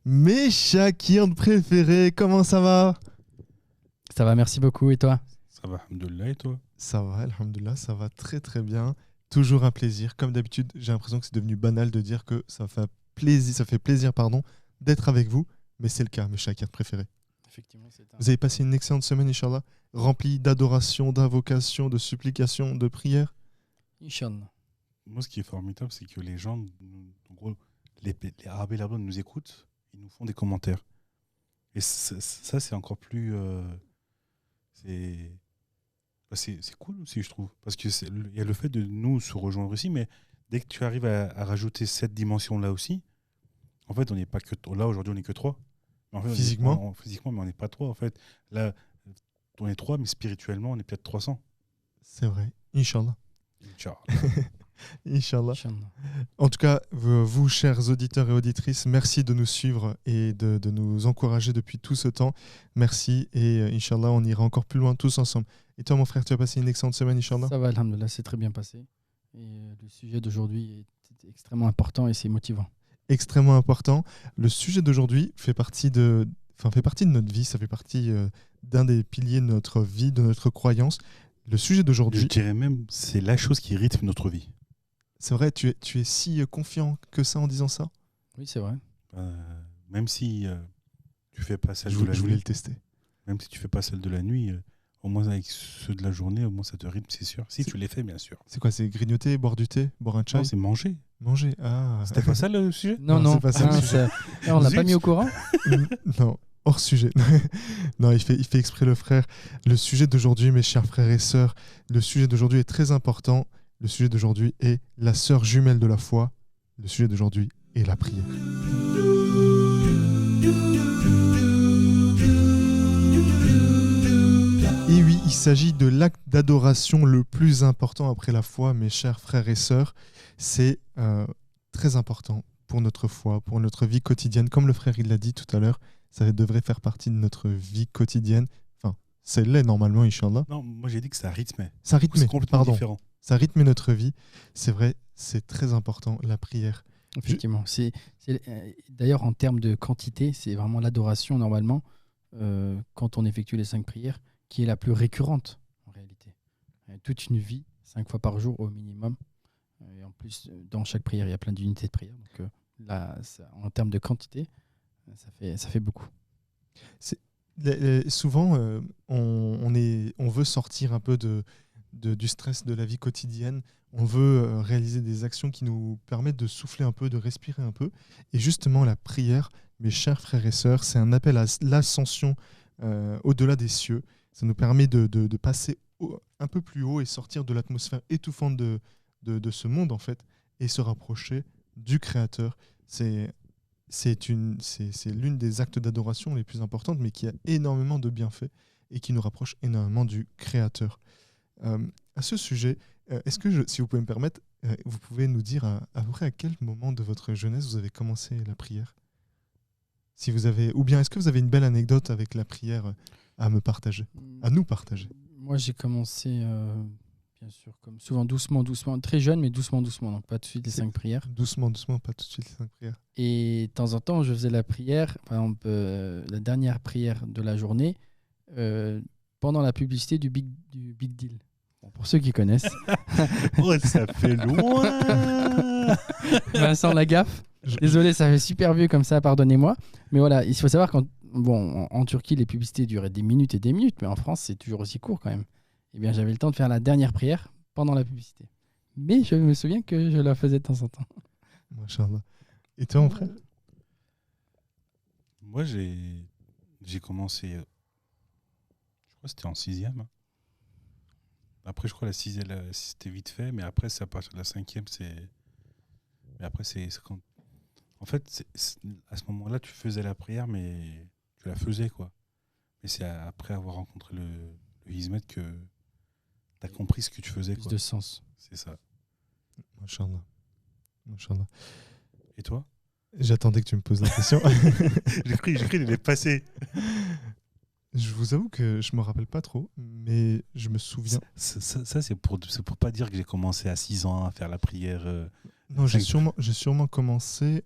Mes Shakir préférés, comment ça va? Ça va, merci beaucoup. Et toi? Ça va, alhamdoulilah, et toi? Ça va, alhamdoulilah, ça va très très bien. Toujours un plaisir. Comme d'habitude, j'ai l'impression que c'est devenu banal de dire que ça fait plaisir d'être avec vous. Mais c'est le cas, mes Shakir préférés. Effectivement, c'est un... Vous avez passé une excellente semaine, Inch'Allah, remplie d'adoration, d'invocation, de supplication, de prière. Inch'Allah. Moi, ce qui est formidable, c'est que les gens, en gros, les Arabes et l'Arabe nous écoutent, ils nous font des commentaires. Et ça, c'est encore plus... c'est cool aussi, je trouve. Parce qu'il y a le fait de nous se rejoindre ici, mais dès que tu arrives à rajouter cette dimension-là aussi, en fait, on n'est pas que... Là, aujourd'hui, on n'est que 3. En fait, Physiquement physiquement, mais on n'est pas 3, en fait. Là, on est 3, mais spirituellement, on est peut-être 300. C'est vrai, Inch'Allah. Inch'Allah. Inch'Allah. Inch'Allah. En tout cas, vous, chers auditeurs et auditrices, merci de nous suivre et de nous encourager depuis tout ce temps. Merci et Inch'Allah, on ira encore plus loin tous ensemble. Et toi, mon frère, tu as passé une excellente semaine, Inch'Allah? Ça va, alhamdoulilah, c'est très bien passé. Et le sujet d'aujourd'hui est extrêmement important et c'est motivant. Extrêmement important. Le sujet d'aujourd'hui fait partie de notre vie, ça fait partie d'un des piliers de notre vie, de notre croyance. Le sujet d'aujourd'hui... Je dirais même, c'est la chose qui rythme notre vie. C'est vrai, tu es si confiant que ça en disant ça? Oui, c'est vrai. Même si tu fais pas celle Je de la voulais nuit, le tester. même si tu fais pas celle de la nuit, au moins avec ceux de la journée, au moins ça te rythme, c'est sûr. Si tu les fais, bien sûr. C'est quoi? C'est grignoter, boire du thé, boire un chai? Non, c'est manger. Manger. Ah. C'était pas ça le sujet? Non, c'est pas ça le sujet. On l'a pas Zut. mis au courant? Non, hors sujet. Non, il fait exprès le frère. Le sujet d'aujourd'hui, mes chers frères et sœurs, le sujet d'aujourd'hui est très important. Le sujet d'aujourd'hui est la sœur jumelle de la foi. Le sujet d'aujourd'hui est la prière. Et oui, il s'agit de l'acte d'adoration le plus important après la foi, mes chers frères et sœurs. C'est très important pour notre foi, pour notre vie quotidienne. Comme le frère il l'a dit tout à l'heure, ça devrait faire partie de notre vie quotidienne. Enfin, c'est l'est normalement, Inch'Allah. Non, moi j'ai dit que ça rythmait. Ça rythmait, C'est complètement pardon. différent. Ça rythme notre vie. C'est vrai, c'est très important, la prière. Effectivement. D'ailleurs, en termes de quantité, c'est vraiment l'adoration, normalement, quand on effectue les 5 prières, qui est la plus récurrente, en réalité. Toute une vie, 5 fois par jour au minimum. Et en plus, dans chaque prière, il y a plein d'unités de prière. Donc là, en termes de quantité, ça fait beaucoup. Souvent, on veut sortir un peu du stress de la vie quotidienne. On veut réaliser des actions qui nous permettent de souffler un peu, de respirer un peu. Et justement, la prière, mes chers frères et sœurs, c'est un appel à l'ascension au-delà des cieux. Ça nous permet de passer un peu plus haut et sortir de l'atmosphère étouffante de ce monde, en fait, et se rapprocher du Créateur. C'est l'une des actes d'adoration les plus importantes, mais qui a énormément de bienfaits et qui nous rapproche énormément du Créateur. À ce sujet, est-ce que, si vous pouvez me permettre, vous pouvez nous dire à peu près à quel moment de votre jeunesse vous avez commencé la prière? Si vous avez, ou bien est-ce que vous avez une belle anecdote avec la prière à me partager, à nous partager? Moi, j'ai commencé, bien sûr, comme souvent, doucement, très jeune, mais doucement, donc pas tout de suite les 5 prières. Doucement, pas tout de suite les 5 prières. Et de temps en temps, je faisais la prière, par exemple, la dernière prière de la journée, pendant la publicité du Big Deal. Bon, pour ceux qui connaissent. Oh, ça fait loin. Vincent Lagaffe. Désolé, ça fait super vieux comme ça, pardonnez-moi. Mais voilà, il faut savoir qu'en Turquie, les publicités duraient des minutes et des minutes, mais en France, c'est toujours aussi court quand même. Eh bien, j'avais le temps de faire la dernière prière pendant la publicité. Mais je me souviens que je la faisais de temps en temps. Machallah. Et toi, mon frère? Moi, j'ai commencé, je crois que c'était en 6e. Après, je crois la 6e, c'était vite fait, mais après, c'est à partir de la 5e, c'est... Mais après, c'est quand... En fait, à ce moment-là, tu faisais la prière, mais tu la faisais, quoi. Mais c'est après avoir rencontré le Hizmet que tu as compris ce que tu faisais, Plus quoi. de sens. C'est ça. Machallah. Et toi? J'attendais que tu me poses la question. J'ai cru qu'il est passé. Je vous avoue que je me rappelle pas trop, mais je me souviens. Ça c'est pour pas dire que j'ai commencé à 6 ans à faire la prière. Non, j'ai sûrement commencé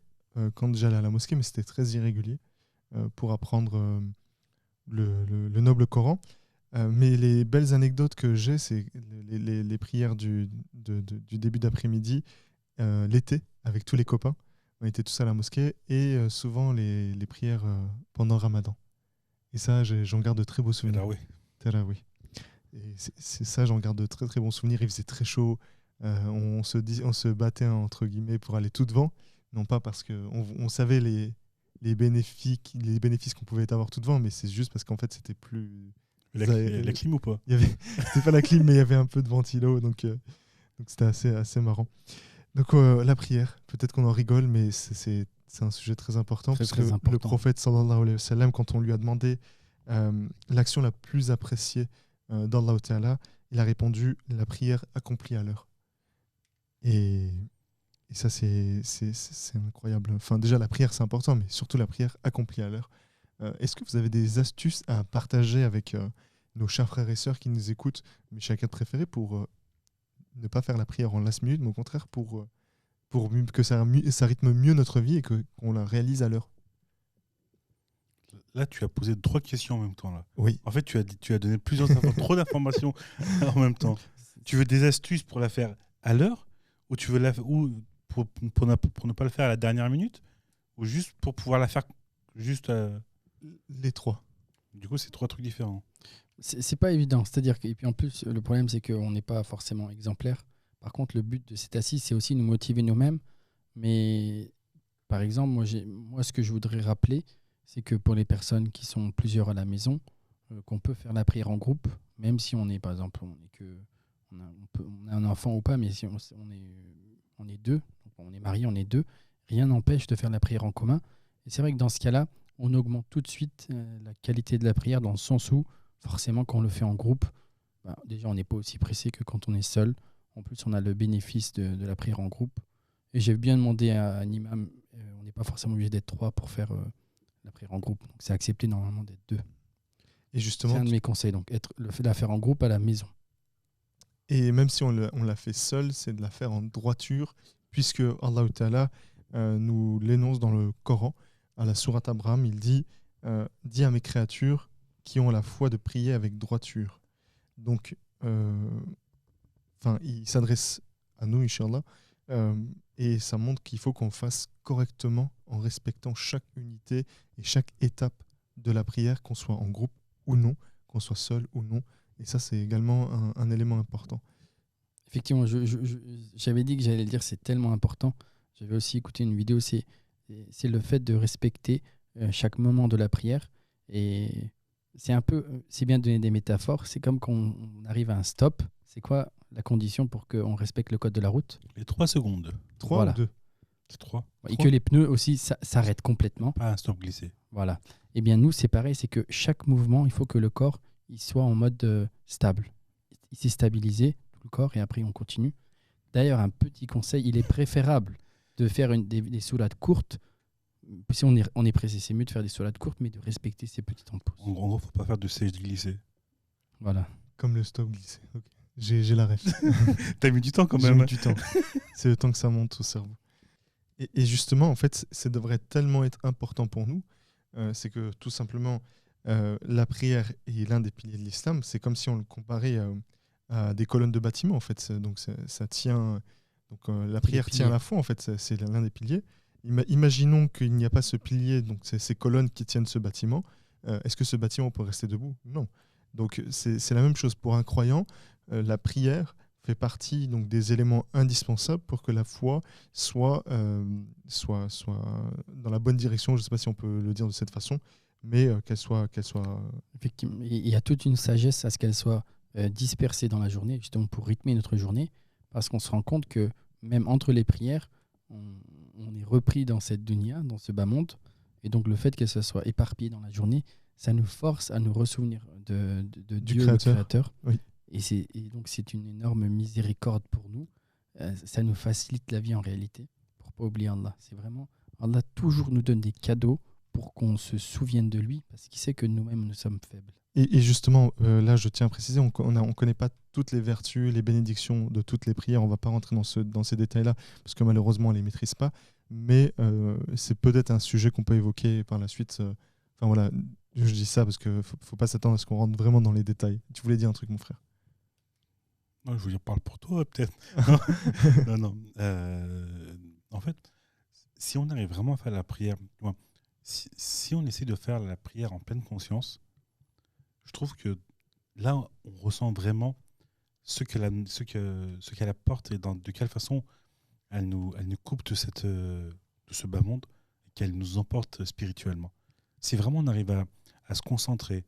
quand j'allais à la mosquée, mais c'était très irrégulier pour apprendre le noble Coran. Mais les belles anecdotes que j'ai, c'est les prières du début d'après-midi, l'été, avec tous les copains. On était tous à la mosquée et souvent les prières pendant Ramadan. Et ça, j'en garde de très beaux souvenirs. oui. Oui. Et c'est ça, j'en garde de très très bons souvenirs. Il faisait très chaud. On se battait entre guillemets pour aller tout devant. Non pas parce qu'on savait les bénéfices qu'on pouvait avoir tout devant, mais c'est juste parce qu'en fait, c'était plus... La clim ou pas? C'était pas la clim, mais il y avait un peu de ventilo. Donc c'était assez marrant. Donc la prière, peut-être qu'on en rigole, mais c'est un sujet très important. Très, parce très que important. le prophète, sallallahu alayhi wa sallam, quand on lui a demandé l'action la plus appréciée d'Allah Ta'ala, il a répondu la prière accomplie à l'heure. Et ça, c'est incroyable. Enfin, déjà, la prière, c'est important, mais surtout la prière accomplie à l'heure. Est-ce que vous avez des astuces à partager avec nos chers frères et sœurs qui nous écoutent, mes chacun préférés, pour ne pas faire la prière en last minute, mais au contraire pour que ça rythme mieux notre vie et qu'on la réalise à l'heure? Là, tu as posé 3 questions en même temps. Là. Oui. En fait, tu as donné trop d'informations en même temps. Tu veux des astuces pour la faire à l'heure ou tu veux pour ne pas le faire à la dernière minute ou juste pour pouvoir la faire juste Les 3. Du coup, c'est 3 trucs différents. C'est pas évident. C'est-à-dire et puis en plus, le problème, c'est qu'on n'est pas forcément exemplaire. Par contre, le but de cette assise, c'est aussi nous motiver nous-mêmes. Mais par exemple, moi, ce que je voudrais rappeler, c'est que pour les personnes qui sont plusieurs à la maison, qu'on peut faire la prière en groupe, même si on est, par exemple, on a un enfant ou pas, mais si on est deux, donc on est mariés, on est deux, rien n'empêche de faire la prière en commun. Et c'est vrai que dans ce cas-là, on augmente tout de suite la qualité de la prière dans le sens où, forcément, quand on le fait en groupe, déjà, on n'est pas aussi pressé que quand on est seul. En plus, on a le bénéfice de la prière en groupe. Et j'ai bien demandé à un imam, on n'est pas forcément obligé d'être 3 pour faire la prière en groupe. Donc, c'est accepté normalement d'être 2. Et justement, c'est un de mes conseils, donc le fait de la faire en groupe à la maison. Et même si on l'a fait seul, c'est de la faire en droiture, puisque Allah Ta'ala nous l'énonce dans le Coran, à la sourate Abraham, il dit « Dis à mes créatures qui ont la foi de prier avec droiture ». Donc, il s'adresse à nous, Inch'Allah, et ça montre qu'il faut qu'on fasse correctement en respectant chaque unité et chaque étape de la prière, qu'on soit en groupe ou non, qu'on soit seul ou non. Et ça, c'est également un élément important. Effectivement, j'avais dit que j'allais le dire, c'est tellement important. J'avais aussi écouté une vidéo, c'est le fait de respecter chaque moment de la prière. Et c'est bien de donner des métaphores. C'est comme quand on arrive à un stop. C'est quoi la condition pour qu'on respecte le code de la route? Les 3 secondes. 3 voilà. ou 2? C'est 3. Et que les pneus aussi s'arrêtent complètement. Pas un stop glissé. Voilà. Eh bien, nous, c'est pareil. C'est que chaque mouvement, il faut que le corps il soit en mode stable. Il s'est stabilisé, tout le corps, et après, on continue. D'ailleurs, un petit conseil, il est préférable de faire des sourates courtes. Si on est pressé, c'est mieux de faire des sourates courtes, mais de respecter ces petites pauses. En gros, il ne faut pas faire de sèche glissé. Voilà. Comme le stop glissé. Okay. J'ai la ref. T'as mis du temps quand même. J'ai mis du temps. C'est le temps que ça monte au cerveau. Et justement, en fait, ça devrait tellement être important pour nous. C'est que tout simplement, la prière est l'un des piliers de l'islam. C'est comme si on le comparait à des colonnes de bâtiment. En fait. Donc ça tient. Donc la prière tient à la foi. En fait, c'est l'un des piliers. Imaginons qu'il n'y a pas ce pilier, donc c'est ces colonnes qui tiennent ce bâtiment. Est-ce que ce bâtiment peut rester debout? Non. Donc c'est la même chose pour un croyant. La prière fait partie donc des éléments indispensables pour que la foi soit dans la bonne direction. Je ne sais pas si on peut le dire de cette façon, mais qu'elle soit... Effectivement, il y a toute une sagesse à ce qu'elle soit dispersée dans la journée, justement pour rythmer notre journée, parce qu'on se rend compte que même entre les prières, on est repris dans cette dunya, dans ce bas monde, et donc le fait que ça soit éparpillé dans la journée, ça nous force à nous ressouvenir de Dieu, le Créateur. Oui. Et donc c'est une énorme miséricorde pour nous. Ça nous facilite la vie en réalité, pour ne pas oublier Allah. C'est vraiment, Allah toujours nous donne des cadeaux pour qu'on se souvienne de lui, parce qu'il sait que nous-mêmes, nous sommes faibles. Et justement, là, je tiens à préciser, on ne connaît pas toutes les vertus, les bénédictions de toutes les prières. On ne va pas rentrer dans ces détails-là, parce que malheureusement, on ne les maîtrise pas. mais c'est peut-être un sujet qu'on peut évoquer par la suite. Enfin voilà, je dis ça parce qu'il ne faut pas s'attendre à ce qu'on rentre vraiment dans les détails. Tu voulais dire un truc, mon frère? Non, je voulais parler pour toi, peut-être. Non, non. En fait, si on arrive vraiment à faire la prière, si on essaie de faire la prière en pleine conscience, je trouve que là, on ressent vraiment ce qu'elle apporte et de quelle façon elle nous coupe de ce bas monde et qu'elle nous emporte spirituellement. Si vraiment on arrive à se concentrer,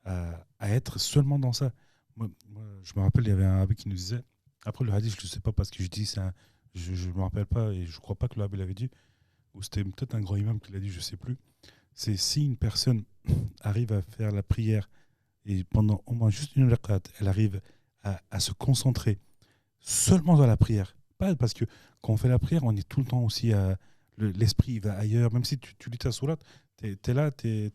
à être seulement dans ça. Moi, je me rappelle, il y avait un rabbi qui nous disait, après le hadith, je ne sais pas parce que je dis, je ne me rappelle pas et je ne crois pas que le rabbi l'avait dit, ou c'était peut-être un grand imam qui l'a dit, je ne sais plus. C'est si une personne arrive à faire la prière et pendant au moins juste une rakat, elle arrive à se concentrer seulement dans la prière. Pas parce que quand on fait la prière, on est tout le temps aussi l'esprit il va ailleurs. Même si tu lis ta sourate, t'es là,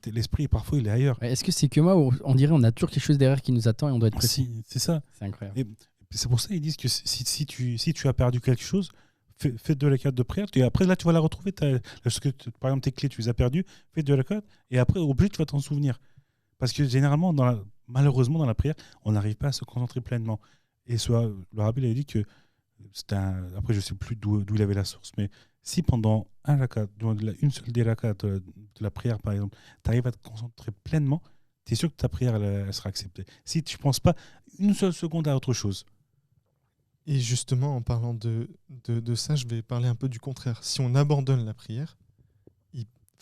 l'esprit parfois il est ailleurs. Ouais, est-ce que c'est que moi ou on dirait on a toujours quelque chose derrière qui nous attend et on doit être précis? C'est ça. C'est incroyable. Et c'est pour ça qu'ils disent que si tu as perdu quelque chose, fais de la carte de prière. Et après là, tu vas la retrouver. Par exemple, tes clés, tu les as perdues. Fais de la carte. Et après, au plus, tu vas t'en souvenir. Parce que généralement, malheureusement, dans la prière, on n'arrive pas à se concentrer pleinement. Et le rabbi avait dit que après, je ne sais plus d'où il avait la source, mais si pendant un rakat, une seule des rakats de la prière, par exemple, tu arrives à te concentrer pleinement, tu es sûr que ta prière elle sera acceptée. Si tu ne penses pas une seule seconde à autre chose. Et justement, en parlant de ça, je vais parler un peu du contraire. Si on abandonne la prière,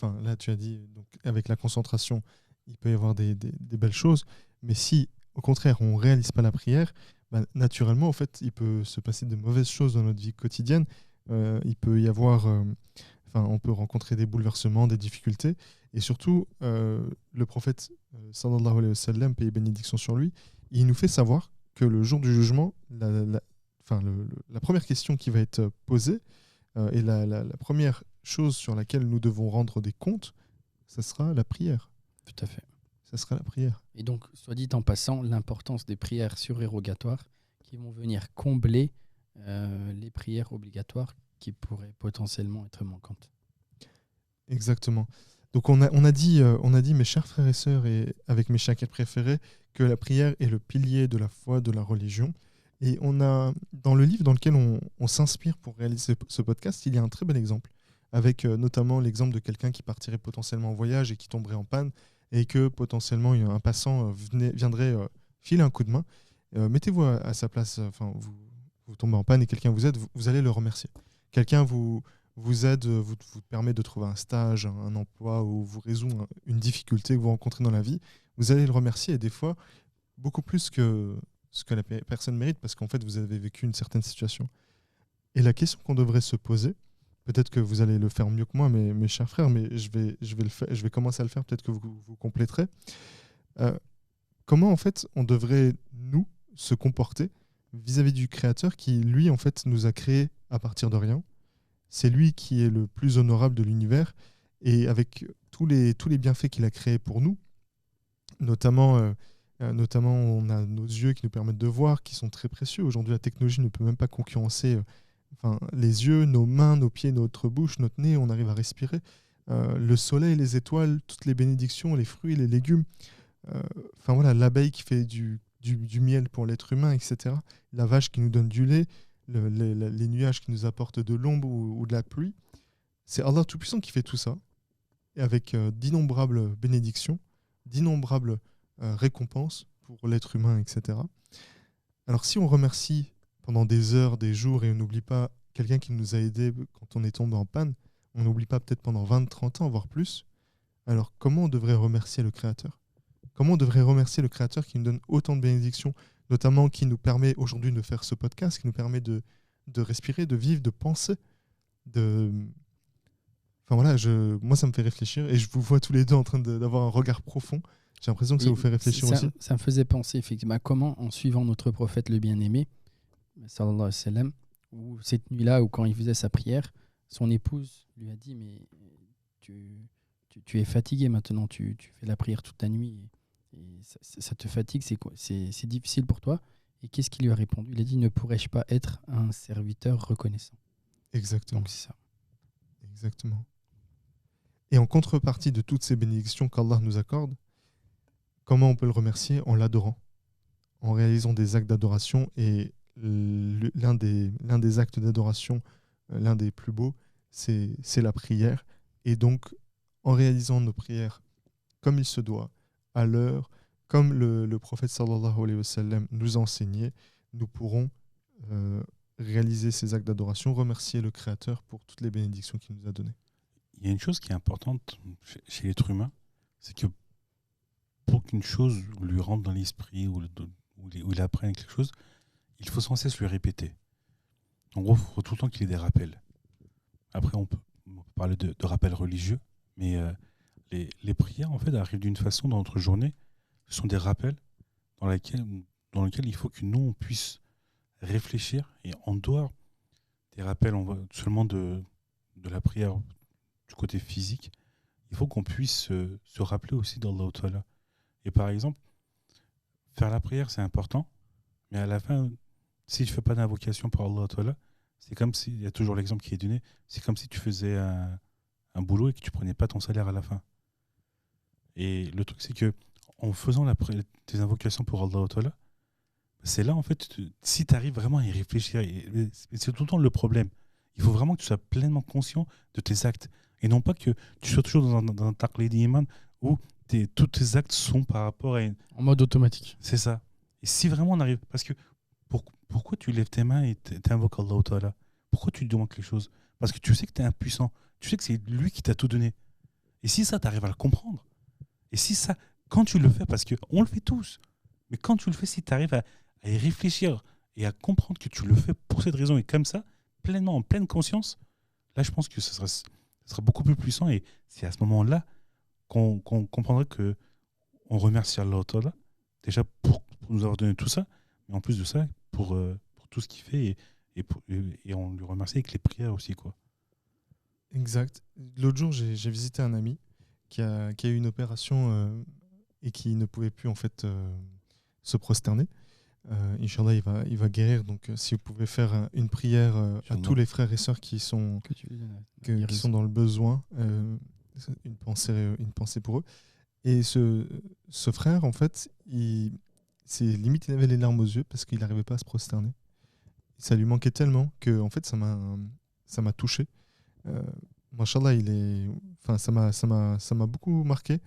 là tu as dit, donc, avec la concentration, il peut y avoir des belles choses, mais si au contraire on ne réalise pas la prière, naturellement, en fait, il peut se passer de mauvaises choses dans notre vie quotidienne. Il peut y avoir, on peut rencontrer des bouleversements, des difficultés, et surtout, le prophète sallallahu alayhi wa sallam, paix et bénédiction sur lui, il nous fait savoir que le jour du jugement, la première question qui va être posée et la première chose sur laquelle nous devons rendre des comptes, ça sera la prière. Tout à fait. Ça sera la prière. Et donc, soit dit en passant, l'importance des prières surérogatoires qui vont venir combler les prières obligatoires qui pourraient potentiellement être manquantes. Exactement. Donc on a dit, mes chers frères et sœurs, et avec mes shakers préférés, que la prière est le pilier de la foi, de la religion. Et on a, dans le livre dans lequel on s'inspire pour réaliser ce podcast, il y a un très bel exemple, avec notamment l'exemple de quelqu'un qui partirait potentiellement en voyage et qui tomberait en panne, et que potentiellement un passant viendrait filer un coup de main. Mettez-vous à sa place, vous tombez en panne et quelqu'un vous aide, vous allez le remercier. Quelqu'un vous aide, vous permet de trouver un stage, un emploi, ou vous résout une difficulté que vous rencontrez dans la vie, vous allez le remercier, et des fois, beaucoup plus que ce que la personne mérite, parce qu'en fait, vous avez vécu une certaine situation. Et la question qu'on devrait se poser, peut-être que vous allez le faire mieux que moi, mes chers frères, mais je vais commencer à le faire, peut-être que vous compléterez. Comment, en fait, on devrait, nous, se comporter vis-à-vis du Créateur qui, lui, en fait, nous a créés à partir de rien. C'est lui qui est le plus honorable de l'univers, et avec tous les bienfaits qu'il a créés pour nous, notamment, on a nos yeux qui nous permettent de voir, qui sont très précieux. Aujourd'hui, la technologie ne peut même pas concurrencer les yeux, nos mains, nos pieds, notre bouche, notre nez, on arrive à respirer. Le soleil, les étoiles, toutes les bénédictions, les fruits, les légumes. L'abeille qui fait du miel pour l'être humain, etc. La vache qui nous donne du lait, les nuages qui nous apportent de l'ombre ou de la pluie. C'est Allah Tout-Puissant qui fait tout ça, et avec d'innombrables bénédictions, d'innombrables récompenses pour l'être humain, etc. Alors si on remercie pendant des heures, des jours, et on n'oublie pas quelqu'un qui nous a aidés quand on est tombé en panne, on n'oublie pas peut-être pendant 20, 30 ans, voire plus, alors comment on devrait remercier le Créateur ? Comment on devrait remercier le Créateur qui nous donne autant de bénédictions, notamment qui nous permet aujourd'hui de faire ce podcast, qui nous permet de respirer, de vivre, de penser, moi ça me fait réfléchir, et je vous vois tous les deux en train d'avoir un regard profond. J'ai l'impression que ça vous fait réfléchir aussi. Ça me faisait penser effectivement à comment, en suivant notre prophète le bien-aimé, sallallahu alayhi wa sallam, où cette nuit-là, où quand il faisait sa prière, son épouse lui a dit « Mais tu es fatigué maintenant, tu fais la prière toute la nuit, et ça te fatigue, c'est difficile pour toi ?» Et qu'est-ce qu'il lui a répondu ? Il a dit « Ne pourrais-je pas être un serviteur reconnaissant ?» Exactement. Donc c'est ça. Exactement. Et en contrepartie de toutes ces bénédictions qu'Allah nous accorde, comment on peut le remercier? En l'adorant, en réalisant des actes d'adoration. Et l'un des actes d'adoration, l'un des plus beaux, c'est la prière. Et donc, en réalisant nos prières comme il se doit, à l'heure, comme le prophète sallallahu alayhi wa sallam nous a enseigné, nous pourrons réaliser ces actes d'adoration, remercier le Créateur pour toutes les bénédictions qu'il nous a données. Il y a une chose qui est importante chez l'être humain, c'est que pour qu'une chose lui rentre dans l'esprit ou il apprenne quelque chose, il faut sans cesse lui répéter. En gros, il faut tout le temps qu'il ait des rappels. Après, on peut parler de rappels religieux, mais les prières, en fait, arrivent d'une façon dans notre journée. Ce sont des rappels dans lesquels il faut que nous, on puisse réfléchir. Et en dehors des rappels seulement de la prière du côté physique, il faut qu'on puisse se rappeler aussi d'Allah Ta'ala. Et par exemple, faire la prière, c'est important, mais à la fin, si tu ne fais pas d'invocation pour Allah Ta'ala, c'est comme si, il y a toujours l'exemple qui est donné, c'est comme si tu faisais un boulot et que tu ne prenais pas ton salaire à la fin. Et le truc, c'est que en faisant tes invocations pour Allah Ta'ala, c'est là, en fait, si tu arrives vraiment à y réfléchir, c'est tout le temps le problème. Il faut vraiment que tu sois pleinement conscient de tes actes. Et non pas que tu sois toujours dans un taqlid iman où tous tes actes sont par rapport à En mode automatique. C'est ça. Et si vraiment on arrive... Parce que pourquoi tu lèves tes mains et t'invoques Allah Ta'ala? Pourquoi tu lui demandes quelque chose? Parce que tu sais que tu es impuissant. Tu sais que c'est lui qui t'a tout donné. Et si ça, tu arrives à le comprendre. Et si ça, quand tu le fais, parce qu'on le fait tous, mais quand tu le fais, si tu arrives à y réfléchir et à comprendre que tu le fais pour cette raison et comme ça, pleinement, en pleine conscience, là, je pense que ça sera beaucoup plus puissant. Et c'est à ce moment-là qu'on comprendra qu'on remercie Allah Ta'ala, déjà pour nous avoir donné tout ça, mais en plus de ça, pour tout ce qu'il fait et on lui remercie avec les prières aussi, quoi. Exact. L'autre jour, j'ai visité un ami qui a eu une opération et qui ne pouvait plus en fait se prosterner. Inch'Allah, il va guérir. Donc, si vous pouvez faire une prière à tous les frères et sœurs qui sont dans le besoin, une pensée pour eux. Et ce frère, en fait, c'est limite, il avait les larmes aux yeux parce qu'il n'arrivait pas à se prosterner. Ça lui manquait tellement que, en fait, ça m'a touché. Machallah, ça m'a beaucoup marqué.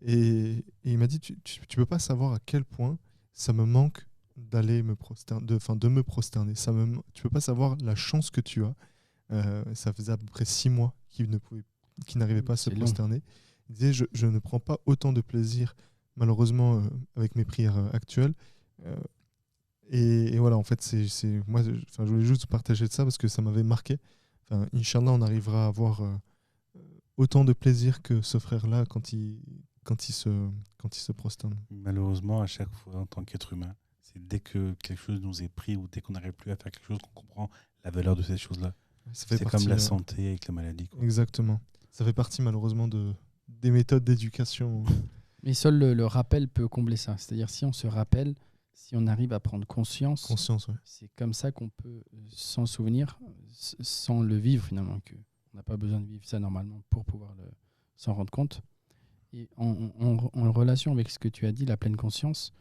Et il m'a dit, tu peux pas savoir à quel point ça me manque d'aller me prosterner, de me prosterner. Tu peux pas savoir la chance que tu as. Ça faisait à peu près 6 mois qu'il n'arrivait pas à se prosterner. Il disait, je ne prends pas autant de plaisir, malheureusement, avec mes prières actuelles. Et voilà, en fait, moi, je voulais juste partager de ça parce que ça m'avait marqué. Inch'Allah, on arrivera à avoir autant de plaisir que ce frère-là quand il se prosterne. Malheureusement, à chaque fois, en tant qu'être humain, c'est dès que quelque chose nous est pris ou dès qu'on n'arrive plus à faire quelque chose qu'on comprend la valeur de ces choses-là. C'est comme la santé avec la maladie, quoi. Exactement. Ça fait partie, malheureusement, des méthodes d'éducation. Mais seul le rappel peut combler ça. C'est-à-dire, si on se rappelle, si on arrive à prendre conscience, ouais. C'est comme ça qu'on peut s'en souvenir, sans le vivre finalement. On n'a pas besoin de vivre ça normalement pour pouvoir s'en rendre compte. Et en relation avec ce que tu as dit, la pleine conscience,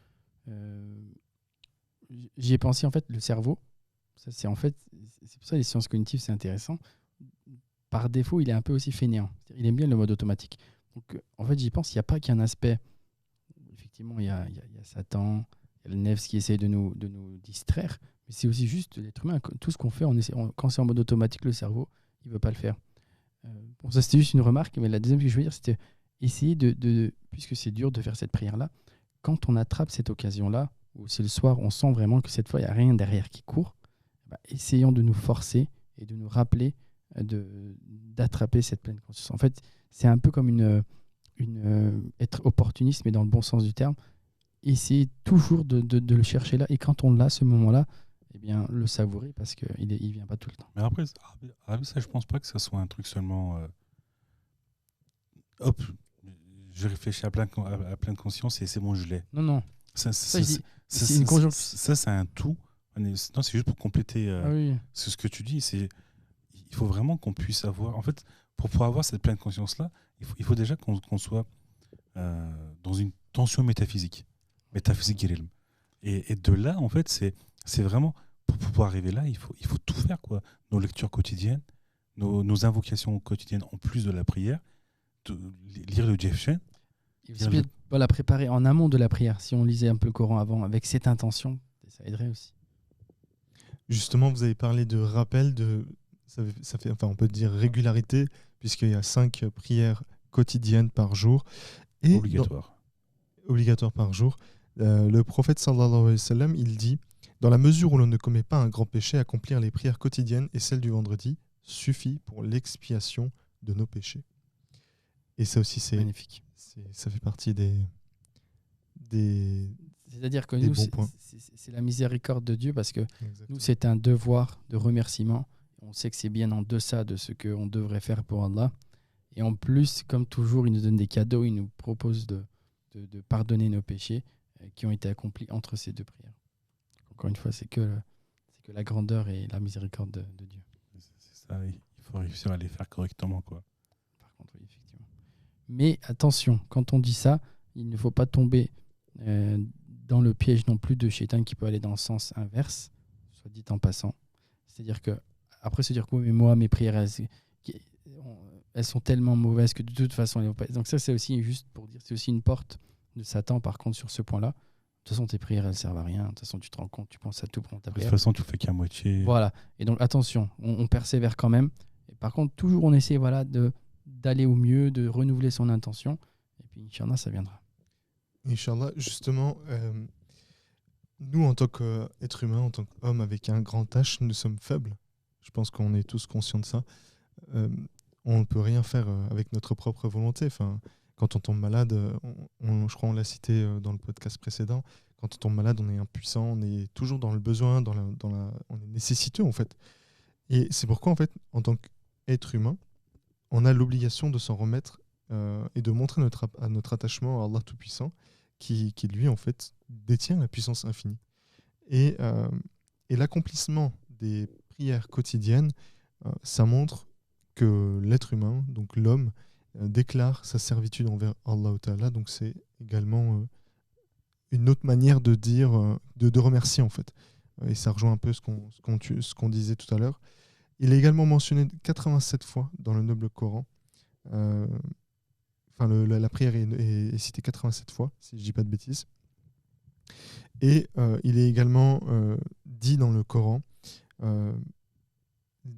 j'y ai pensé, en fait, le cerveau. C'est pour ça les sciences cognitives, c'est intéressant. Par défaut, il est un peu aussi fainéant. Il aime bien le mode automatique. Donc, en fait, j'y pense, il n'y a pas qu'un aspect. Effectivement, il y a Satan, il y a le nefs qui essaie de nous distraire, mais c'est aussi juste l'être humain. Tout ce qu'on fait, quand c'est en mode automatique, le cerveau, il ne veut pas le faire. Ça, c'était juste une remarque, mais la deuxième que je veux dire, c'était essayer puisque c'est dur de faire cette prière-là, quand on attrape cette occasion-là, ou c'est le soir, on sent vraiment que cette fois, il n'y a rien derrière qui court, essayons de nous forcer et de nous rappeler d'attraper cette pleine conscience. En fait, c'est un peu comme être opportuniste, mais dans le bon sens du terme. Essayer toujours de le chercher là. Et quand on l'a, ce moment-là, eh bien, le savourer parce qu'il ne vient pas tout le temps. Mais après, ça, je pense pas que ça soit un truc seulement... hop, je réfléchis à pleine conscience et c'est bon, je l'ai. Non. C'est une conjonction. Ça, c'est un tout. Non, c'est juste pour compléter oui. ce que tu dis. il faut vraiment qu'on puisse avoir. En fait, pour pouvoir avoir cette pleine conscience-là, il faut déjà qu'on soit dans une tension métaphysique ilm. Et de là, en fait, c'est vraiment. Pour pouvoir arriver là, il faut tout faire, quoi. Nos lectures quotidiennes, nos invocations quotidiennes, en plus de la prière, lire le Jeff Shen. Il faut peut-être pas la préparer en amont de la prière. Si on lisait un peu le Coran avant, avec cette intention, ça aiderait aussi. Justement, vous avez parlé de rappel, ça fait, enfin, on peut dire régularité, puisqu'il y a 5 prières quotidiennes par jour. Et obligatoire par jour. Le prophète sallallahu alayhi wa sallam, il dit, dans la mesure où l'on ne commet pas un grand péché, accomplir les prières quotidiennes et celles du vendredi suffit pour l'expiation de nos péchés. Et ça aussi, c'est magnifique. Ça fait partie des C'est-à-dire que nous, c'est la miséricorde de Dieu, parce que nous, c'est un devoir de remerciement. On sait que c'est bien en deçà de ce qu'on devrait faire pour Allah. Et en plus, comme toujours, il nous donne des cadeaux, il nous propose de pardonner nos péchés qui ont été accomplis entre ces deux prières. Encore une fois, c'est que la grandeur et la miséricorde de Dieu. C'est ça, il faut réussir à les faire correctement, quoi. Par contre, oui, effectivement. Mais attention, quand on dit ça, il ne faut pas tomber dans le piège non plus de Shaitan qui peut aller dans le sens inverse, soit dit en passant. C'est-à-dire que, après se dire que mais moi, mes prières, elles sont tellement mauvaises que de toute façon, elles vont pas... Donc ça, c'est aussi juste pour dire, c'est aussi une porte de Satan, par contre, sur ce point-là. De toute façon, tes prières, elles servent à rien. De toute façon, tu te rends compte, tu penses à tout pendant ta prière. De toute façon, tu fais qu'à moitié. Voilà. Et donc, attention, on persévère quand même. Et par contre, toujours, on essaie d'aller au mieux, de renouveler son intention. Et puis, Inch'Allah, ça viendra. Inch'Allah, justement, nous, en tant qu'êtres humains, en tant qu'hommes avec un grand H, nous sommes faibles. Je pense qu'on est tous conscients de ça. On ne peut rien faire avec notre propre volonté. Enfin, quand on tombe malade, je crois qu'on l'a cité dans le podcast précédent, quand on tombe malade, on est impuissant, on est toujours dans le besoin, on est nécessiteux en fait. Et c'est pourquoi en fait, en tant qu'être humain, on a l'obligation de s'en remettre et de montrer notre attachement à Allah Tout-Puissant, qui lui en fait détient la puissance infinie. Et l'accomplissement des prières quotidiennes, ça montre que l'être humain, donc l'homme, déclare sa servitude envers Allah Ta'ala. Donc c'est également une autre manière de dire, de remercier en fait. Et ça rejoint un peu ce qu'on disait tout à l'heure. Il est également mentionné 87 fois dans le noble Coran. La prière est citée 87 fois, si je ne dis pas de bêtises. Et il est également dit dans le Coran,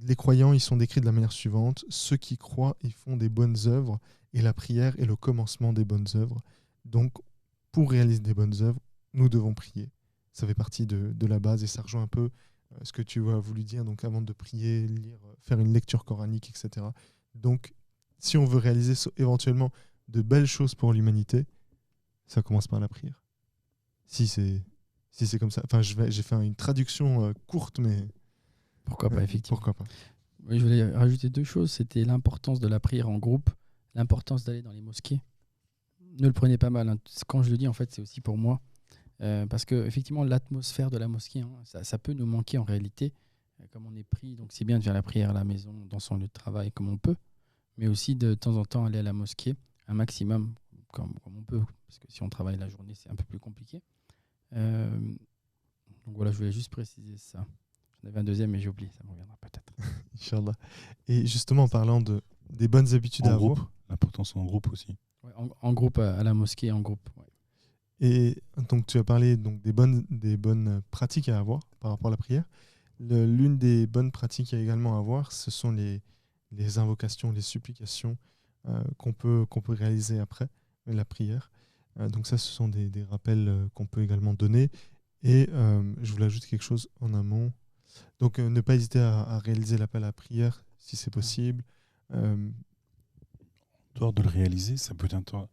les croyants, ils sont décrits de la manière suivante: ceux qui croient, ils font des bonnes œuvres, et la prière est le commencement des bonnes œuvres. Donc, pour réaliser des bonnes œuvres, nous devons prier. Ça fait partie de la base, et ça rejoint un peu ce que tu as voulu dire, donc avant de prier, lire, faire une lecture coranique, etc. Donc, si on veut réaliser éventuellement de belles choses pour l'humanité, ça commence par la prière. Si c'est comme ça. Enfin, j'ai fait une traduction courte, mais... Pourquoi pas, effectivement. Pourquoi pas. Oui, je voulais rajouter 2 choses. C'était l'importance de la prière en groupe, l'importance d'aller dans les mosquées. Ne le prenez pas mal, hein. Quand je le dis, en fait, c'est aussi pour moi. Parce que effectivement, l'atmosphère de la mosquée, hein, ça peut nous manquer en réalité. Comme on est pris, donc c'est bien de faire la prière à la maison, dans son lieu de travail, comme on peut. Mais aussi de temps en temps aller à la mosquée, un maximum, comme on peut. Parce que si on travaille la journée, c'est un peu plus compliqué. Donc voilà, je voulais juste préciser ça. J'en avais un deuxième, mais j'ai oublié, ça me reviendra peut-être. Inch'Allah. Et justement, en parlant des bonnes habitudes à avoir. L'importance en groupe aussi. Ouais, en groupe, à la mosquée, en groupe. Ouais. Et donc, tu as parlé donc, des bonnes pratiques à avoir par rapport à la prière. L'une des bonnes pratiques à également avoir, ce sont les invocations, les supplications qu'on peut réaliser après la prière. Donc ça, ce sont des rappels qu'on peut également donner. Et je voulais ajouter quelque chose en amont. Donc, ne pas hésiter à réaliser l'appel à la prière, si c'est possible. Dehors de le réaliser, ça peut être...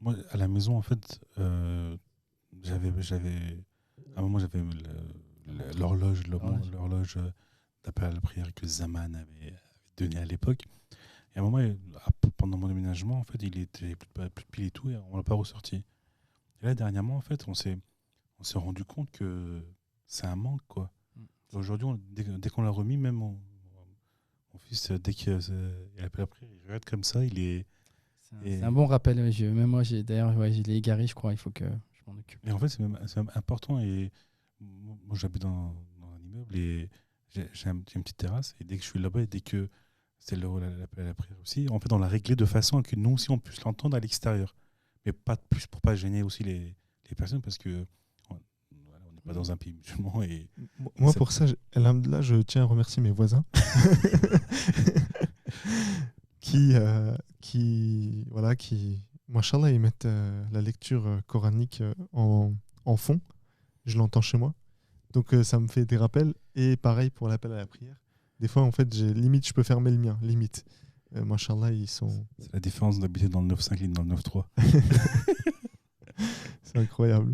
Moi, à la maison, en fait, j'avais... À un moment, j'avais l'horloge d'appel à la prière que Zaman avait donné à l'époque. Et à un moment, pendant mon déménagement, en fait, il était plus de pile et tout, et on l'a pas ressorti. Et là, dernièrement, en fait, on s'est rendu compte que c'est un manque, quoi. Aujourd'hui, dès qu'on l'a remis, même Mon fils, dès qu'il a pris la prière, il regarde comme ça, il est. C'est un bon rappel. Ouais, même moi, d'ailleurs, je l'ai égaré, je crois. Il faut que je m'en occupe. Et en fait, c'est même important. Et moi, j'habite dans un immeuble et j'ai une petite terrasse. Et dès que je suis là-bas, et dès que c'est l'appel à la prière aussi, en fait, on l'a réglé de façon à que nous aussi, on puisse l'entendre à l'extérieur. Mais pas de plus pour pas gêner aussi les personnes parce que voilà, on n'est pas dans un pays musulman. Et Moi, pour ça, là, je tiens à remercier mes voisins qui, machallah, ils mettent la lecture coranique en fond. Je l'entends chez moi. Donc, ça me fait des rappels. Et pareil pour l'appel à la prière. Des fois, en fait, limite, je peux fermer le mien. Limite. Machallah, ils sont... C'est la différence d'habiter dans le 9.5 et dans le 9.3. C'est incroyable.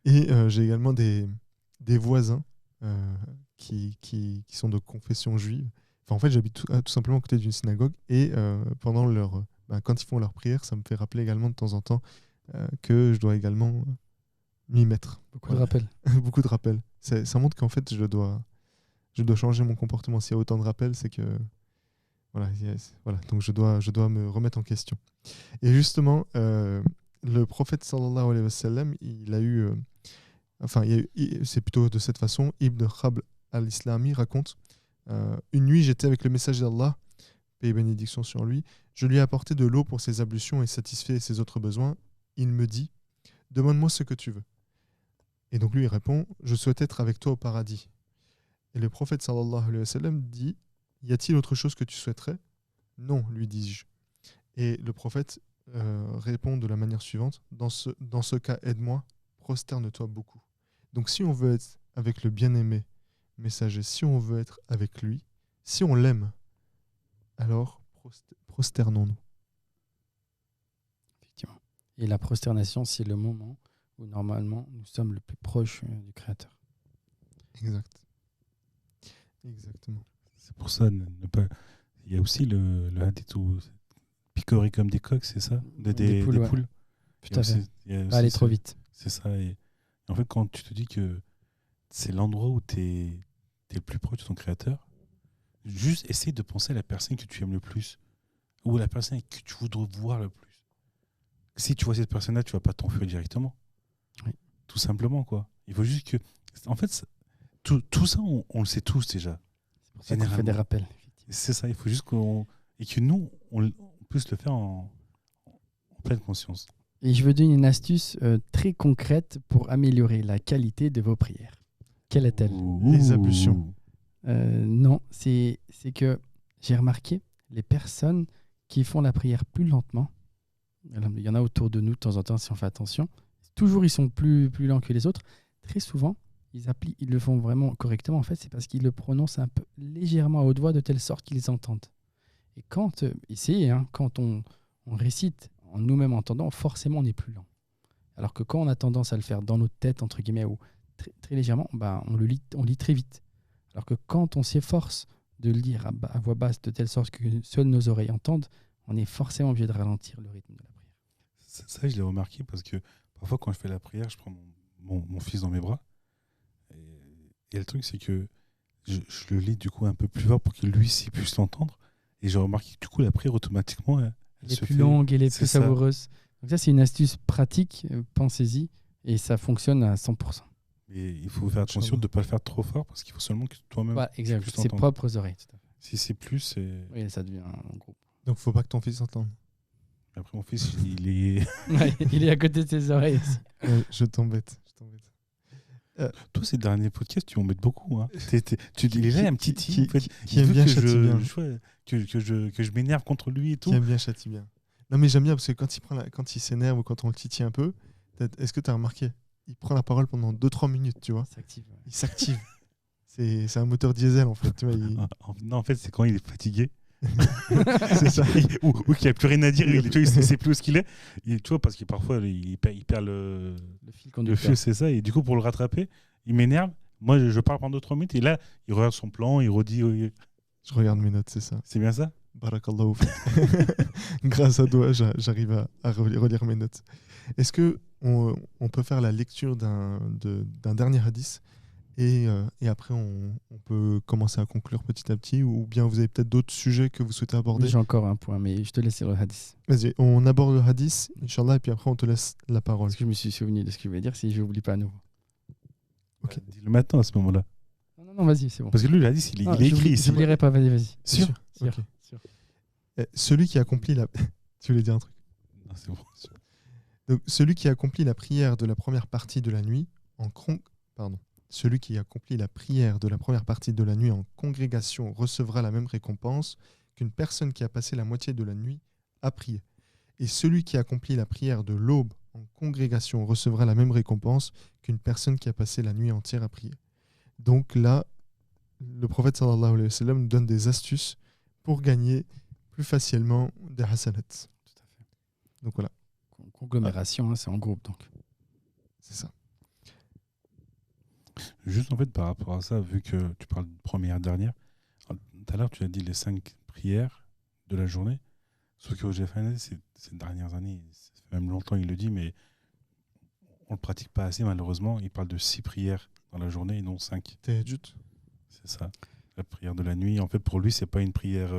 Et j'ai également des voisins qui sont de confession juive. Enfin, en fait, j'habite tout simplement à côté d'une synagogue. Et pendant quand ils font leur prière, ça me fait rappeler également de temps en temps que je dois également m'y mettre. Beaucoup de rappels. Beaucoup de rappels. Ça montre qu'en fait, je dois changer mon comportement. S'il y a autant de rappels, c'est que... Voilà. Donc je dois me remettre en question. Et justement, le prophète sallallahu alayhi wa sallam, il a eu... c'est plutôt de cette façon. Ibn Khabl al-Islami raconte une nuit, j'étais avec le messager d'Allah, paix et bénédiction sur lui. Je lui ai apporté de l'eau pour ses ablutions et satisfait ses autres besoins. Il me dit, demande-moi ce que tu veux. Et donc lui, il répond, je souhaite être avec toi au paradis. Et le prophète sallallahu alayhi wa sallam dit, y a-t-il autre chose que tu souhaiterais ? Non, lui dis-je. Et le prophète répond de la manière suivante, dans ce cas, aide-moi, prosterne-toi beaucoup. Donc si on veut être avec le bien-aimé messager, si on veut être avec lui, si on l'aime, alors prosternons-nous. Effectivement. Et la prosternation, c'est le moment où normalement nous sommes le plus proche du Créateur. Exactement. C'est pour ça, il y a aussi le hadith où picorer comme des coqs, c'est ça ? Des poules. Ouais. Tout à fait. Pas aller trop vite. C'est ça. Et en fait, quand tu te dis que c'est l'endroit où tu es le plus proche de ton créateur, juste essaye de penser à la personne que tu aimes le plus ou à la personne que tu voudrais voir le plus. Si tu vois cette personne-là, tu vas pas t'enfuir directement. Oui. Tout simplement, quoi. Il faut juste que... En fait, tout ça, on le sait tous déjà. C'est pour ça qu'on fait des rappels. C'est ça, il faut juste que nous, on puisse le faire en pleine conscience. Et je veux donner une astuce très concrète pour améliorer la qualité de vos prières. Quelle est-elle ? Les ablutions. Non, c'est que j'ai remarqué les personnes qui font la prière plus lentement. Il y en a autour de nous de temps en temps si on fait attention. Toujours ils sont plus lents que les autres. Très souvent, ils le font vraiment correctement. En fait, c'est parce qu'ils le prononcent un peu légèrement à haute voix de telle sorte qu'ils entendent. Et quand quand on récite en nous-mêmes entendant, forcément on est plus lent. Alors que quand on a tendance à le faire dans notre tête, entre guillemets, ou très, très légèrement, on lit très vite. Alors que quand on s'efforce de le dire à voix basse de telle sorte que seules nos oreilles entendent, on est forcément obligé de ralentir le rythme de la prière. Ça, je l'ai remarqué parce que parfois quand je fais la prière, je prends mon fils dans mes bras. Et le truc, c'est que je le lis du coup un peu plus fort pour que lui aussi puisse l'entendre. Et j'ai remarqué que du coup, la prière, automatiquement, elle est plus longue, elle est plus savoureuse. Donc ça, c'est une astuce pratique, pensez-y, et ça fonctionne à 100%. Et il faut faire attention de ne pas le faire trop fort parce qu'il faut seulement que toi-même... Voilà, exact, ses propres oreilles. Tout à fait. Si c'est plus, c'est... Oui, ça devient un groupe. Donc, il ne faut pas que ton fils entende. Après, mon fils, il est... Ouais, il est à côté de ses oreilles aussi. Je t'embête. Toi, ces derniers podcasts, tu m'embêtes beaucoup. Hein. Il est là, un petit type, en fait. Qui aime bien châtie bien. Que je m'énerve contre lui et tout. Qui aime bien châtie bien. Non, mais j'aime bien parce que quand il s'énerve ou quand on le titille un peu, est-ce que tu as remarqué ? Il prend la parole pendant 2-3 minutes, tu vois. Il s'active. C'est un moteur diesel, en fait. Tu vois, Non, en fait, c'est quand il est fatigué. C'est ça. ou qu'il n'a plus rien à dire, il ne sait plus où ce qu'il est. Et, tu vois, parce que parfois, il perd le fil conducteur. Le fil, c'est ça. Et du coup, pour le rattraper, il m'énerve. Moi, je parle pendant 2-3 minutes. Et là, il regarde son plan, il redit... Je regarde mes notes, c'est ça. C'est bien ça ? Barakallahu. Grâce à toi, j'arrive à relire mes notes. Est-ce qu'on peut faire la lecture d'un dernier hadith Et après, on peut commencer à conclure petit à petit, ou bien vous avez peut-être d'autres sujets que vous souhaitez aborder. Oui, j'ai encore un point, mais je te laisse le hadith. Vas-y, on aborde le hadith, Inch'Allah, et puis après on te laisse la parole. Parce que je me suis souvenu de ce que je voulais dire si je n'oublie pas à nouveau. Ok. Dis-le maintenant à ce moment-là. Non, vas-y, c'est bon. Parce que lui, il a dit, il est écrit Je ici. n'oublierai pas, vas-y. Sûr Ok. Celui qui accomplit la... Tu voulais dire un truc? Non, c'est bon. Donc, celui qui accomplit la prière de la première partie de la nuit Celui qui accomplit la prière de la première partie de la nuit en congrégation recevra la même récompense qu'une personne qui a passé la moitié de la nuit à prier. Et celui qui accomplit la prière de l'aube en congrégation recevra la même récompense qu'une personne qui a passé la nuit entière à prier. Donc là, le prophète sallallahu alayhi wa sallam nous donne des astuces pour gagner plus facilement des hasanats. Tout à fait. Donc voilà, Conglomération, c'est en groupe donc. c'est ça. Juste en fait, par rapport à ça, vu que tu parles de première, dernière, tout à l'heure, tu as dit les 5 prières de la journée. Sauf qu'au GFN, ces dernières années, ça fait même longtemps il le dit, mais on le pratique pas assez malheureusement. Il parle de 6 prières dans la journée et non 5. Tahajjud. C'est ça. La prière de la nuit, en fait, pour lui, c'est pas une prière.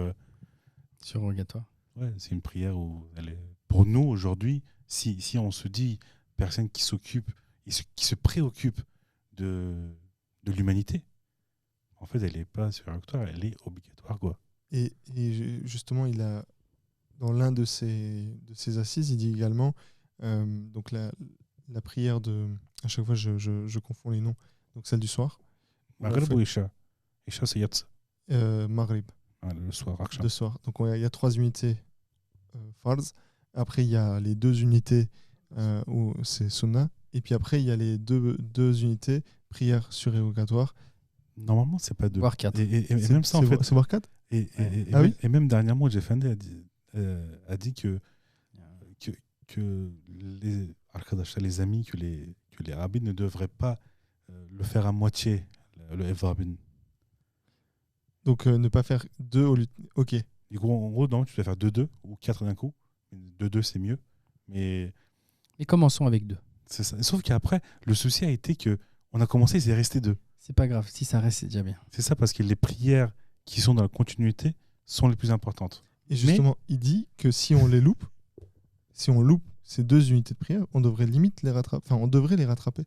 Surrogatoire. Ouais, c'est une prière où elle est. Pour nous aujourd'hui, si on se dit personne qui s'occupe et qui se préoccupe de l'humanité, en fait, elle n'est pas surrogatoire, elle est obligatoire, quoi. Et justement, il a, dans l'un de ses assises, il dit également, donc la prière de... À chaque fois, je confonds les noms. Donc celle du soir. Maghrib ou Isha? Isha, c'est Yatsa. Maghrib. Ah, le soir, Aksha. De soir. Donc il y a 3 unités farz. Après, il y a les 2 unités où c'est sunnah. Et puis après, il y a les deux unités prière surérogatoire. Normalement, c'est pas 2. Voire 4. Et même ça, en fait. C'est voire 4 Ah oui. Et même dernièrement, Jeff Handé a dit que les amis, que les rabbins ne devraient pas le faire à moitié, le Evrabin. Donc ne pas faire 2 au lieu... Ok. Du coup, en gros, non, tu dois faire 2-2 ou 4 d'un coup. 2-2, c'est mieux. Mais commençons avec 2. c'est ça. Sauf qu'après, le souci a été que on a commencé, c'est resté 2. C'est pas grave, si ça reste, c'est déjà bien. C'est ça, parce que les prières qui sont dans la continuité sont les plus importantes. Et justement, il dit que si on loupe ces 2 unités de prière, on devrait limite les rattraper. Enfin, on devrait les rattraper.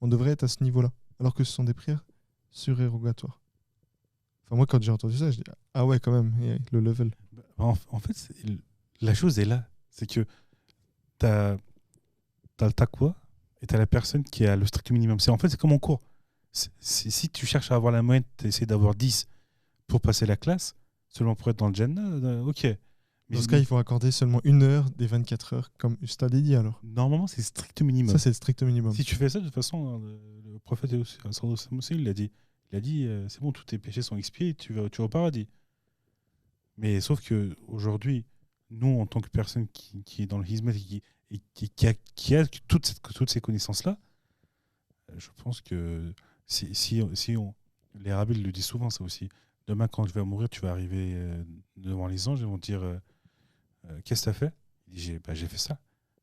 On devrait être à ce niveau-là. Alors que ce sont des prières surérogatoires. Enfin, moi, quand j'ai entendu ça, je dis ah ouais, quand même, le level. En fait, la chose est là. C'est que tu as le taqwa et tu as la personne qui a le strict minimum. En fait, c'est comme en cours. Si tu cherches à avoir la moyenne, tu essaies d'avoir 10 pour passer la classe, seulement pour être dans le Jannah, ok. Mais Dans ce cas, il faut accorder seulement 1 heure des 24 heures, comme Ustad a dit alors. normalement, c'est strict minimum. Ça, c'est le strict minimum. Si tu fais ça, de toute façon, le prophète aussi, il l'a dit. Il a dit c'est bon, tous tes péchés sont expiés, tu vas au paradis. Mais sauf que aujourd'hui, nous, en tant que personne qui est dans le hizmet et qui a toutes ces connaissances-là, je pense que les rabbins le disent souvent, ça aussi. Demain, quand je vais mourir, tu vas arriver devant les anges, ils vont te dire qu'est-ce que tu as fait? Il dit j'ai fait ça.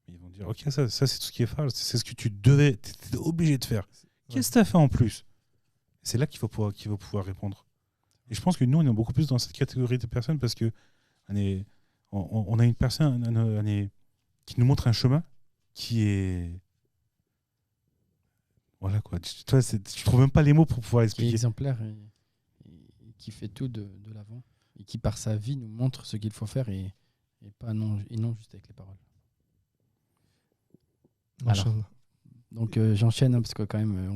Mais ils vont dire ok, ça c'est tout ce qui est false, c'est ce que tu étais obligé de faire. Qu'est-ce que tu as fait en plus? C'est là qu'il faut pouvoir répondre. Et je pense que nous, on est beaucoup plus dans cette catégorie de personnes parce que on a une personne qui nous montre un chemin qui est. Voilà quoi. Tu trouves même pas les mots pour pouvoir Qui est expliquer. exemplaire et qui fait tout de l'avant. Et qui, par sa vie, nous montre ce qu'il faut faire et non juste avec les paroles. Machallah. Donc j'enchaîne parce que quand même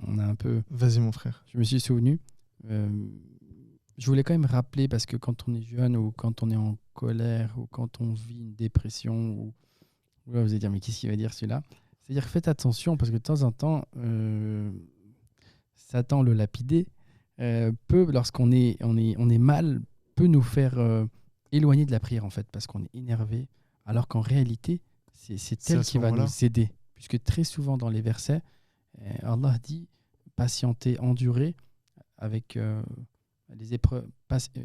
on a un peu. Vas-y mon frère. Je me suis souvenu. Je voulais quand même rappeler parce que quand on est jeune ou quand on est en colère ou quand on vit une dépression ou vous allez dire mais qu'est-ce qu'il va dire celui-là? C'est-à-dire faites attention parce que de temps en temps Satan le lapidé peut lorsqu'on est mal peut nous faire éloigner de la prière en fait parce qu'on est énervé alors qu'en réalité c'est elle qui va nous aider. Puisque très souvent dans les versets, Allah dit patienter, endurer avec les épreuves,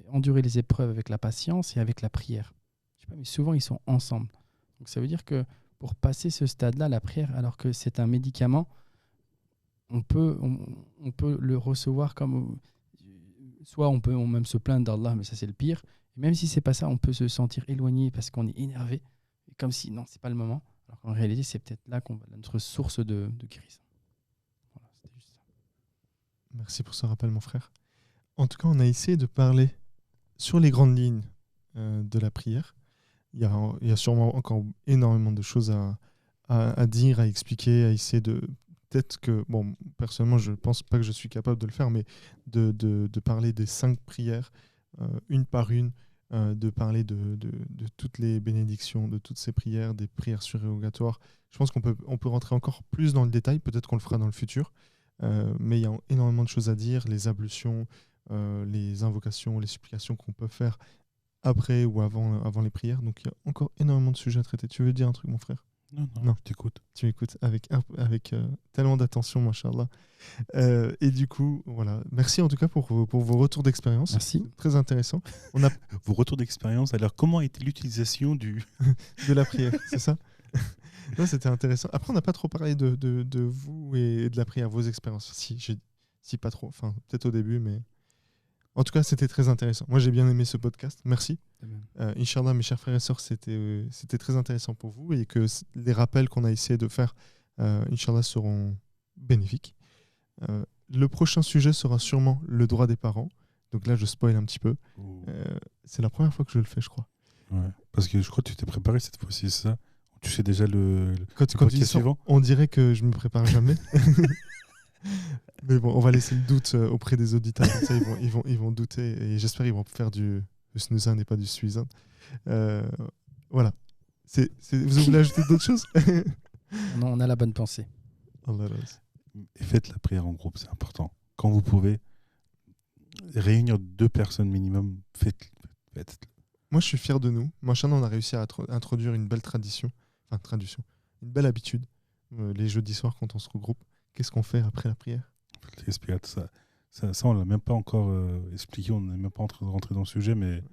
endurer les épreuves avec la patience et avec la prière. Je sais pas, mais souvent ils sont ensemble. Donc ça veut dire que pour passer ce stade-là, la prière, alors que c'est un médicament, on peut le recevoir comme... Soit on peut même se plaindre d'Allah, mais ça c'est le pire. Et même si c'est pas ça, on peut se sentir éloigné parce qu'on est énervé, comme si non, c'est pas le moment. Alors qu'en réalité, c'est peut-être là qu'on va notre source de guérison. Voilà, c'était juste ça. Merci pour ce rappel, mon frère. En tout cas, on a essayé de parler sur les grandes lignes de la prière. Il y a sûrement encore énormément de choses à dire, à expliquer, à essayer de... Peut-être que, bon, personnellement, je ne pense pas que je suis capable de le faire, mais de parler des 5 prières, une par une, de parler de toutes les bénédictions, de toutes ces prières, des prières surérogatoires. Je pense qu'on peut rentrer encore plus dans le détail, peut-être qu'on le fera dans le futur, mais il y a énormément de choses à dire, les ablutions, les invocations, les supplications qu'on peut faire après ou avant les prières. Donc il y a encore énormément de sujets à traiter. Tu veux dire un truc, mon frère ? Non, je t'écoute. Tu m'écoutes avec tellement d'attention, machallah. Et du coup, voilà. Merci en tout cas pour vos retours d'expérience. Merci. C'est très intéressant. Vos retours d'expérience, alors comment a été l'utilisation de la prière, c'est ça? Non, c'était intéressant. Après, on n'a pas trop parlé de vous et de la prière, vos expériences. Si pas trop. Enfin, peut-être au début, mais... En tout cas, c'était très intéressant. Moi, j'ai bien aimé ce podcast. Merci. Inch'Allah, mes chers frères et sœurs, c'était très intéressant pour vous et que les rappels qu'on a essayé de faire, Inch'Allah, seront bénéfiques. Le prochain sujet sera sûrement le droit des parents. Donc là, je spoil un petit peu. C'est la première fois que je le fais, je crois. Ouais. Parce que je crois que tu t'es préparé cette fois-ci, c'est ça? Tu sais déjà le Quand tu dis ça, suivant? on dirait que je me prépare jamais. Mais bon, on va laisser le doute auprès des auditeurs. Comme ça, ils vont douter et j'espère qu'ils vont faire du snooze et pas du suizan. Voilà. Vous voulez ajouter d'autres choses? Non, on a la bonne pensée. Et faites la prière en groupe, c'est important. Quand vous pouvez, réunir 2 personnes minimum, faites-le. Moi, je suis fier de nous. Machin, on a réussi à introduire une belle tradition. Enfin, une belle habitude. Les jeudis soirs, quand on se regroupe, qu'est-ce qu'on fait après la prière? Ça, on ne l'a même pas encore expliqué, on n'est même pas rentré dans le sujet, mais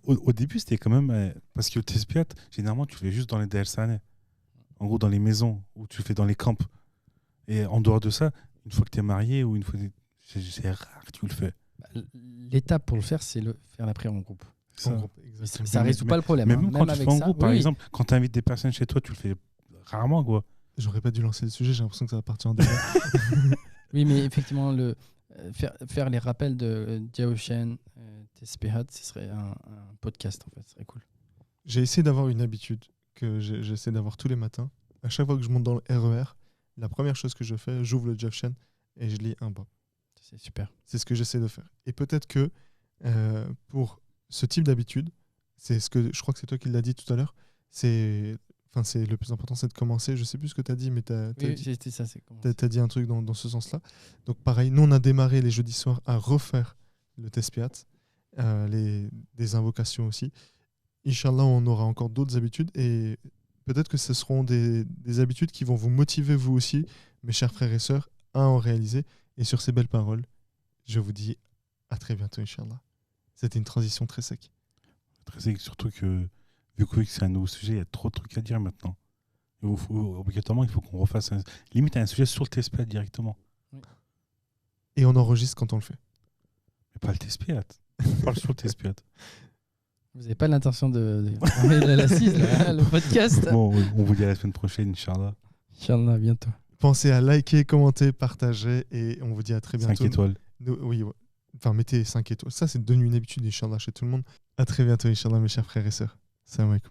au début, c'était quand même... parce que le Tespiat, généralement, tu le fais juste dans les Dersane, en gros, dans les maisons, ou tu le fais dans les camps. Et en dehors de ça, une fois que tu es marié, ou une fois c'est rare que tu le fais. L'étape pour le faire, c'est faire la prière en groupe. Ça Ça résout pas le problème. Même quand tu avec fais en ça, groupe, par exemple, quand tu invites des personnes chez toi, tu le fais rarement, quoi. J'aurais pas dû lancer le sujet, j'ai l'impression que ça va partir en débat. Oui, mais effectivement, faire les rappels de Diaoshen, Tespihat, ce serait un podcast, en fait, ce serait cool. J'ai essayé d'avoir une habitude que j'essaie d'avoir tous les matins. À chaque fois que je monte dans le RER, la première chose que je fais, j'ouvre le Diaoshen et je lis un bab. C'est super. C'est ce que j'essaie de faire. Et peut-être que pour ce type d'habitude, c'est ce que je crois que c'est toi qui l'as dit tout à l'heure, c'est le plus important, c'est de commencer. Je sais plus ce que tu as dit, mais tu as dit un truc dans ce sens-là. Donc pareil, nous on a démarré les jeudis soirs à refaire le Tespiat, des invocations aussi. Inch'Allah, on aura encore d'autres habitudes et peut-être que ce seront des habitudes qui vont vous motiver vous aussi, mes chers frères et sœurs, à en réaliser. Et sur ces belles paroles, je vous dis à très bientôt, Inch'Allah. C'était une transition très sec. Très sec, surtout que, vu que c'est un nouveau sujet, il y a trop de trucs à dire maintenant. Obligatoirement, il faut qu'on refasse limite un sujet sur le Tespiat directement. Oui. Et on enregistre quand on le fait. Mais pas le Tespiat. On parle sur le Tespiat. Vous n'avez pas l'intention de l'assise, le podcast? Bon, on vous dit à la semaine prochaine, Inch'Allah. Inch'Allah, bientôt. Pensez à liker, commenter, partager et on vous dit à très bientôt. 5 étoiles. Oui, enfin mettez 5 étoiles. Ça, c'est devenu une habitude, Inch'Allah, chez tout le monde. À très bientôt, Inch'Allah, mes chers frères et sœurs. Salam alaikum.